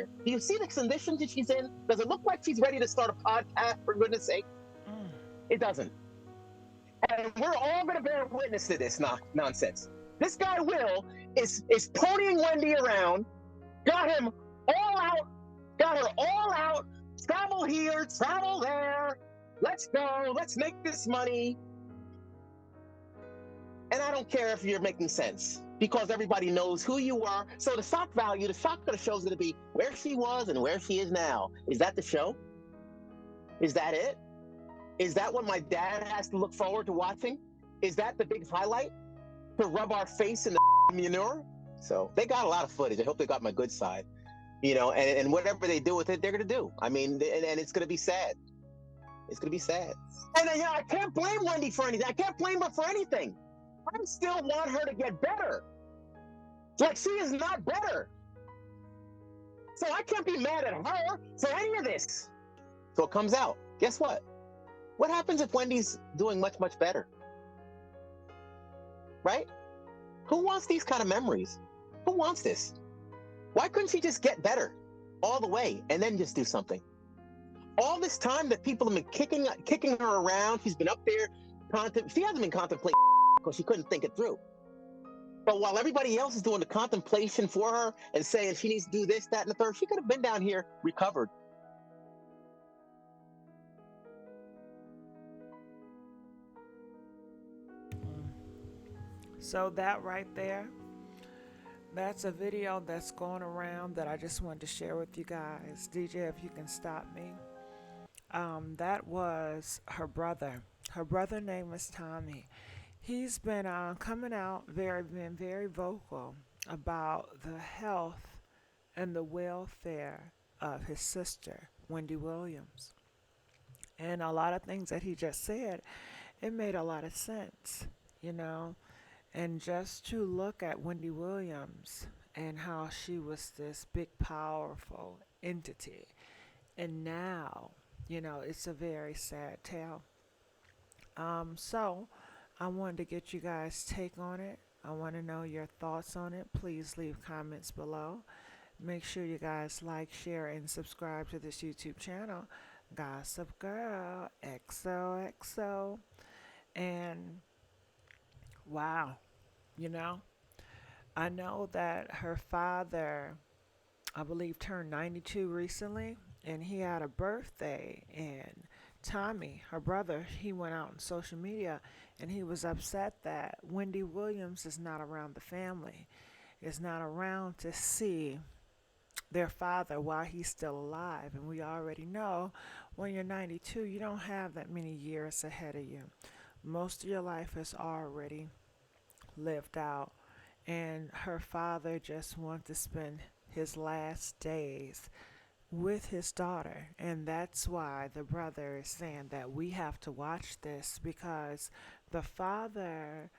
Do you see the condition that she's in? Does it look like she's ready to start a podcast, for goodness sake? It doesn't. And we're all going to bear witness to this nonsense. This guy Will is ponying Wendy around, got him all out, got her all out, travel here, travel there, let's go, let's make this money. And I don't care if you're making sense, because everybody knows who you are. So the shock value, the shock of the show is going to be where she was and where she is now. Is that the show? Is that it? Is that what my dad has to look forward to watching? Is that the big highlight? To rub our face in the manure? So they got a lot of footage. I hope they got my good side. You know, and whatever they do with it, they're going to do. I mean, and it's going to be sad. It's going to be sad. And you know, I can't blame Wendy for anything. I can't blame her for anything. I still want her to get better. Like, she is not better. So I can't be mad at her for any of this. So it comes out. Guess what? What happens if Wendy's doing much, much better? Right? Who wants these kind of memories? Who wants this? Why couldn't she just get better all the way and then just do something? All this time that people have been kicking her around, she's been up there. She hasn't been contemplating because she couldn't think it through. But while everybody else is doing the contemplation for her and saying she needs to do this, that, and the third, she could have been down here recovered. So that right there, that's a video that's going around that I just wanted to share with you guys. DJ, if you can stop me. That was her brother. Her brother name is Tommy. He's been coming out being very vocal about the health and the welfare of his sister, Wendy Williams. And a lot of things that he just said, it made a lot of sense, you know. And just to look at Wendy Williams and how she was this big, powerful entity. And now, you know, it's a very sad tale. So I wanted to get you guys' take on it. I want to know your thoughts on it. Please leave comments below. Make sure you guys like, share, and subscribe to this YouTube channel, Gossip Girl XOXO. And wow, you know, I know that her father, I believe, turned 92 recently, and he had a birthday. And Tommy, her brother, he went out on social media and he was upset that Wendy Williams is not around the family, is not around to see their father while he's still alive. And we already know when you're 92, you don't have that many years ahead of you. Most of your life is already lived out. And her father just wants to spend his last days with his daughter. And that's why the brother is saying that we have to watch this, because the father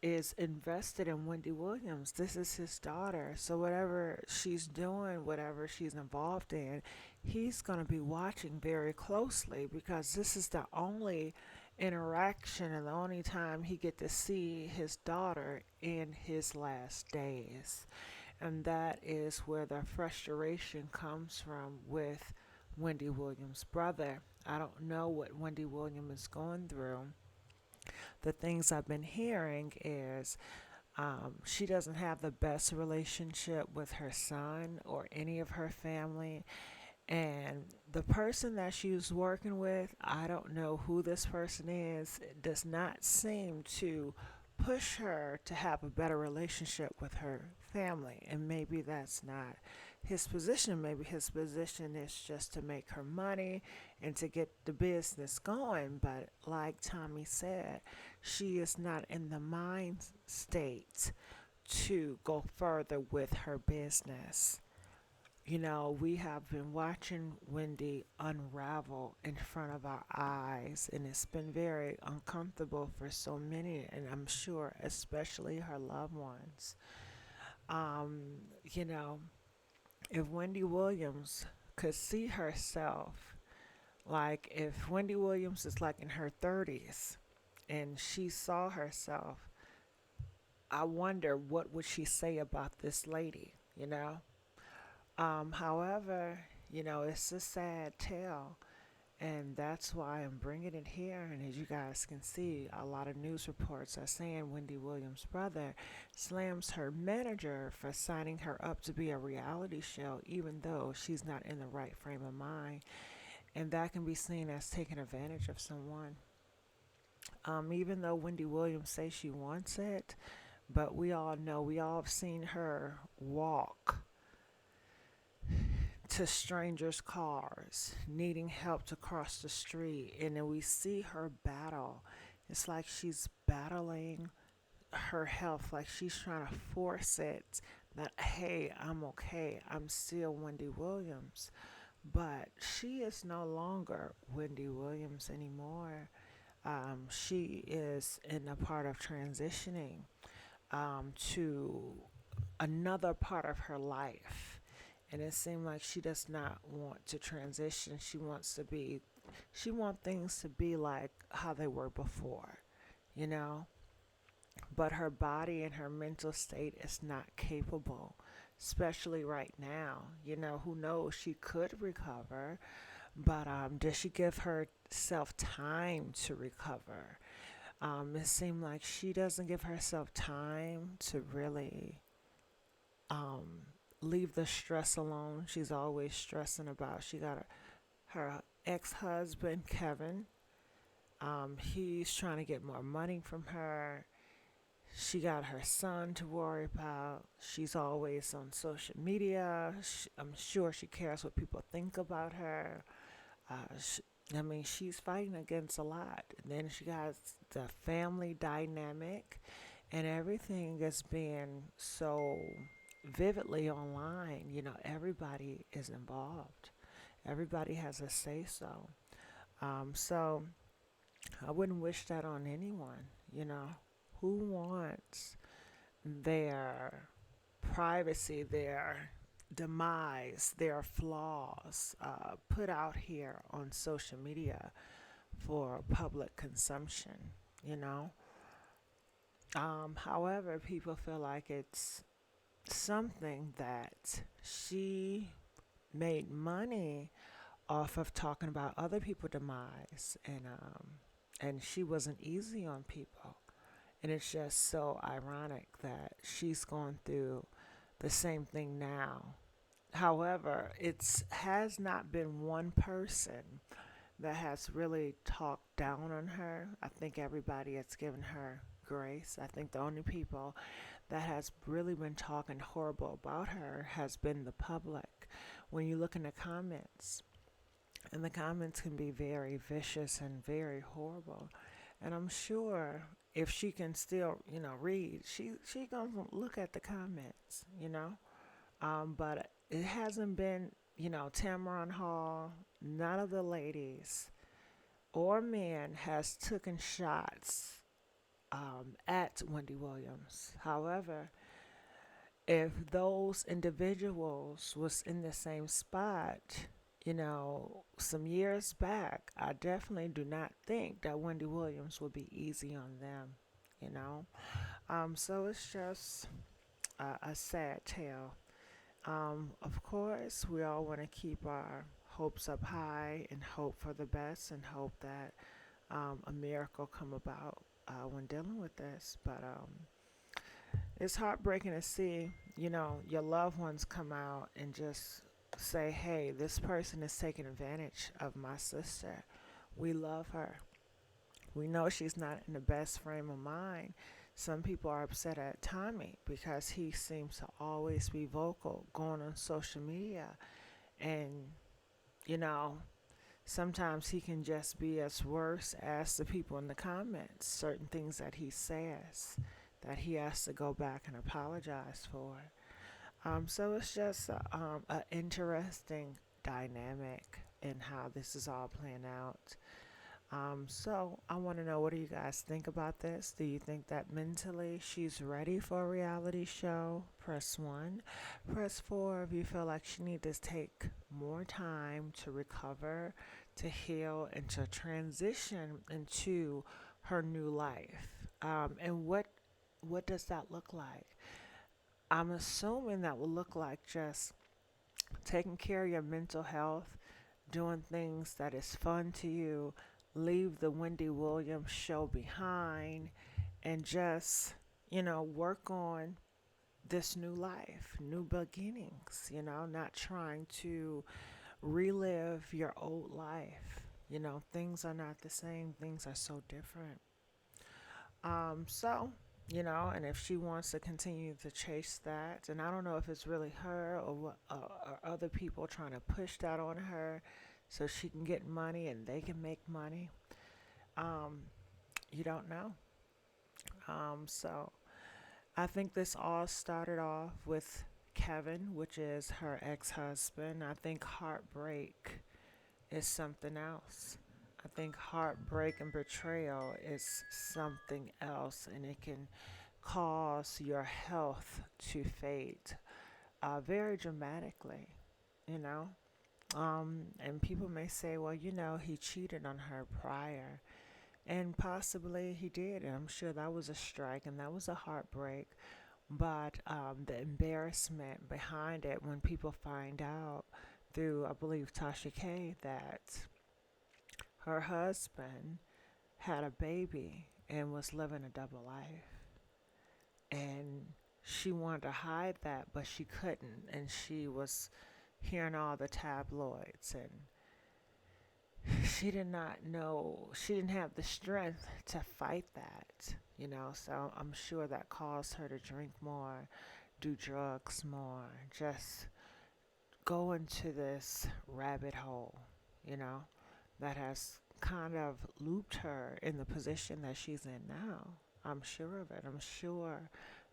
is invested in Wendy Williams. This is his daughter. So whatever she's doing, whatever she's involved in, he's going to be watching very closely, because this is the only interaction and the only time he get to see his daughter in his last days. And that is where the frustration comes from with Wendy Williams' brother. I don't know what Wendy Williams is going through. The things I've been hearing is she doesn't have the best relationship with her son or any of her family. And the person that she was working with, I don't know who this person is. It does not seem to push her to have a better relationship with her family. And maybe that's not his position. Maybe his position is just to make her money and to get the business going. But like Tommy said, she is not in the mind state to go further with her business. You know, we have been watching Wendy unravel in front of our eyes, and it's been very uncomfortable for so many, and I'm sure especially her loved ones. You know, if Wendy Williams could see herself, like if Wendy Williams is like in her 30s and she saw herself, I wonder what would she say about this lady, you know? However, it's a sad tale. And that's why I'm bringing it here. And as you guys can see, a lot of news reports are saying Wendy Williams' brother slams her manager for signing her up to be a reality show, even though she's not in the right frame of mind. And that can be seen as taking advantage of someone. Even though Wendy Williams says she wants it, but we all know, we all have seen her walk to strangers' cars, needing help to cross the street, and then we see her battle. It's like she's battling her health, like she's trying to force it that, hey, I'm okay, I'm still Wendy Williams. But she is no longer Wendy Williams anymore. She is in a part of transitioning to another part of her life. And it seemed like she does not want to transition. She wants things to be like how they were before, you know? But her body and her mental state is not capable, especially right now. Who knows? She could recover, but does she give herself time to recover? It seemed like she doesn't give herself time to really um, leave the stress alone. She's always stressing about. She got her ex-husband Kevin. He's trying to get more money from her. She got her son to worry about. She's always on social media. I'm sure she cares what people think about her. Uh, sh I mean, she's fighting against a lot. And then she got the family dynamic, and everything is being so vividly online. Everybody is involved. Everybody has a say so. So I wouldn't wish that on anyone. Who wants their privacy, their demise, their flaws put out here on social media for public consumption, you know? However, people feel like it's something that she made money off of talking about other people's demise, and she wasn't easy on people. And it's just so ironic that she's going through the same thing now. However, it has not been one person that has really talked down on her. I think everybody has given her grace. I think the only people that has really been talking horrible about her has been the public. When you look in the comments, and the comments can be very vicious and very horrible. And I'm sure if she can still, read, she gonna look at the comments, But it hasn't been, Tamron Hall, none of the ladies or men has taken shots at Wendy Williams. However, if those individuals was in the same spot, some years back, I definitely do not think that Wendy Williams would be easy on them, you know. So it's just a sad tale. Of course, we all want to keep our hopes up high and hope for the best and hope that a miracle come about when dealing with this. But it's heartbreaking to see, your loved ones come out and just say, hey, this person is taking advantage of my sister. We love her. We know she's not in the best frame of mind. Some people are upset at Tommy because he seems to always be vocal, going on social media. And, you know, sometimes he can just be as worse as the people in the comments. Certain things that he says that he has to go back and apologize for. So it's just an interesting dynamic in how this is all playing out. So I want to know, what do you guys think about this? Do you think that mentally she's ready for a reality show? Press 1. Press 4 if you feel like she needs to take more time to recover, to heal, and to transition into her new life. And what does that look like? I'm assuming that will look like just taking care of your mental health, doing things that is fun to you, leave the Wendy Williams show behind, and just, work on this new life, new beginnings, not trying to relive your old life. Things are not the same, things are so different. So, and if she wants to continue to chase that, and I don't know if it's really her or or other people trying to push that on her so she can get money and they can make money. Um, you don't know. So I think this all started off with Kevin, which is her ex-husband. I think heartbreak is something else. I think heartbreak and betrayal is something else, and it can cause your health to fade very dramatically, you know. And people may say, well, he cheated on her prior, and possibly he did, and I'm sure that was a strike and that was a heartbreak. But the embarrassment behind it when people find out through, I believe, Tasha K, that her husband had a baby and was living a double life. And she wanted to hide that, but she couldn't. And she was hearing all the tabloids, and she did not know, she didn't have the strength to fight that. So I'm sure that caused her to drink more, do drugs more, just go into this rabbit hole, you know, that has kind of looped her in the position that she's in now. I'm sure of it. I'm sure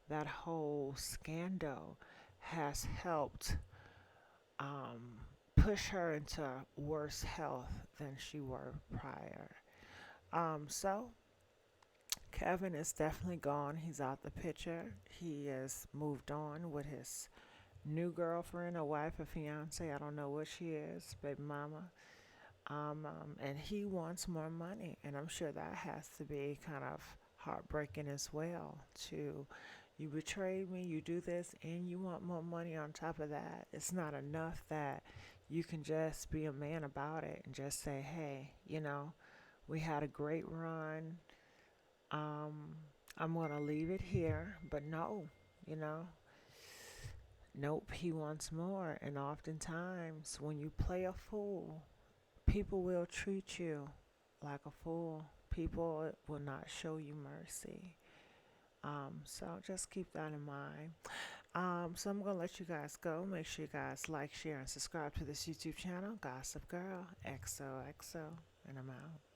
that whole scandal has helped push her into worse health than she were prior. So Kevin is definitely gone. He's out the picture. He has moved on with his new girlfriend or wife or fiance. I don't know what she is, baby mama. And he wants more money, and I'm sure that has to be kind of heartbreaking as well. To you betrayed me, you do this, and you want more money on top of that. It's not enough that you can just be a man about it and just say, hey, we had a great run. Um, I'm gonna leave it here, but no, you know, nope. He wants more, and oftentimes when you play a fool, people will treat you like a fool. People will not show you mercy. So just keep that in mind. So I'm gonna let you guys go. Make sure you guys like, share, and subscribe to this YouTube channel, Gossip Girl XOXO, and I'm out.